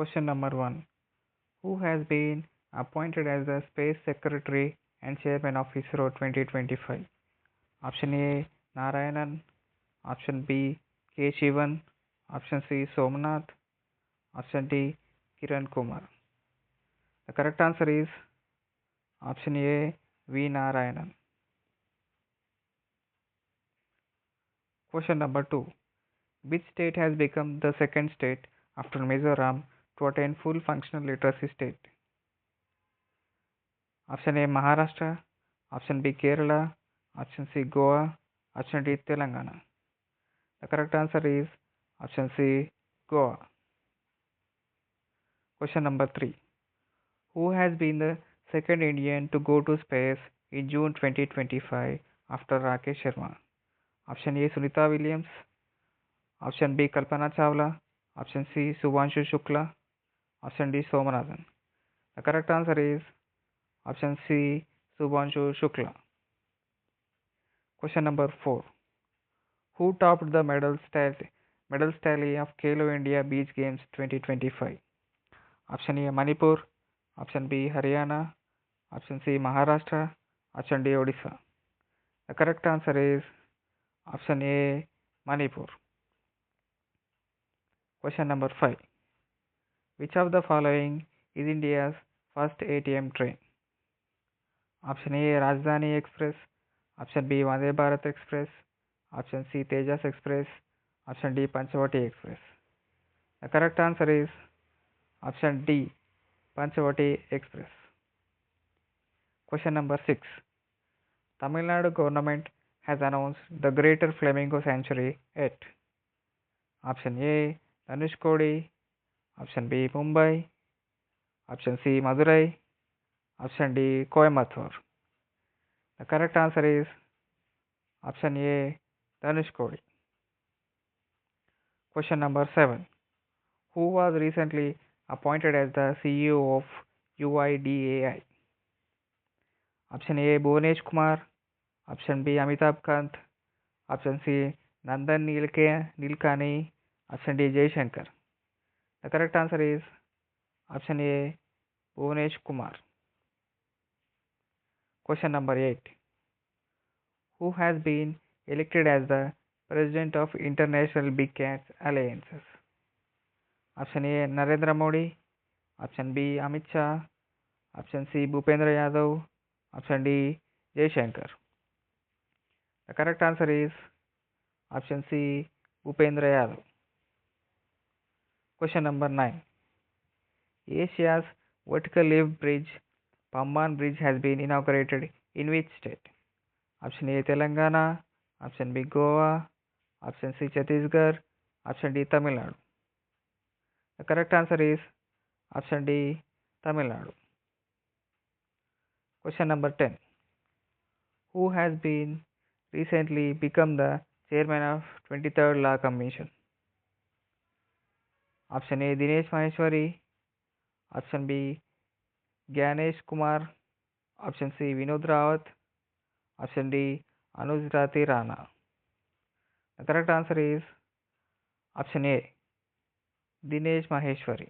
Question number 1. Who has been appointed as the Space Secretary and Chairman of ISRO 2025? Option A. Narayanan. Option B. K. Shivan. Option C. Somnath. Option D. Kiran Kumar. The correct answer is option A. V. Narayanan. Question number 2. Which state has become the second state after Mizoram to attain full functional literacy state? Option A. Maharashtra. Option B. Kerala. Option C. Goa. Option D. Telangana. The correct answer is option C. Goa. Question number 3. Who has been the second Indian to go to space in June 2025 after Rakesh Sharma? Option A. Sunita Williams. Option B. Kalpana Chawla. Option C. Subhanshu Shukla. Option D. Somanathan. The correct answer is option C. Subhanshu Shukla. Question number 4. Who topped the medals tally of Khelo India Beach Games 2025? Option A. Manipur. Option B. Haryana. Option C. Maharashtra. Option D. Odisha. The correct answer is option A. Manipur. Question number 5. Which of the following is India's first ATM train? Option A. Rajdhani Express. Option B. Vande Bharat Express. Option C. Tejas Express. Option D. Panchavati Express. The correct answer is option D. Panchavati Express. Question number 6. Tamil Nadu government has announced the Greater Flamingo Sanctuary at option A. Dhanushkodi. Option B. Mumbai. Option C. Madurai. Option D. Coimbatore. The correct answer is option A. Dhanushkodi. Question number 7. Who was recently appointed as the CEO of UIDAI? Option A. Bhuvanesh Kumar. Option B. Amitabh Kant. Option C. Nandan Nilekani. Option D. Jaishankar. The correct answer is option A. Bhuvanesh Kumar. Question number 8. Who has been elected as the President of International Big Cats Alliances? Option A. Narendra Modi. Option B. Amit Shah. Option C. Bhupendra Yadav. Option D. Jaishankar. The correct answer is option C. Bhupendra Yadav. Question number 9. Asia's vertical lift bridge, Pamban Bridge, has been inaugurated in which state? Option A. Telangana. Option B. Goa. Option C. Chhattisgarh. Option D. Tamil Nadu. The correct answer is option D. Tamil Nadu. Question number 10. Who has been recently become the chairman of 23rd Law Commission? Option A. Dinesh Maheshwari. Option B. Gyanesh Kumar. Option C. Vinod Rawat. Option D. Anuj Rati Rana. The correct answer is option A. Dinesh Maheshwari.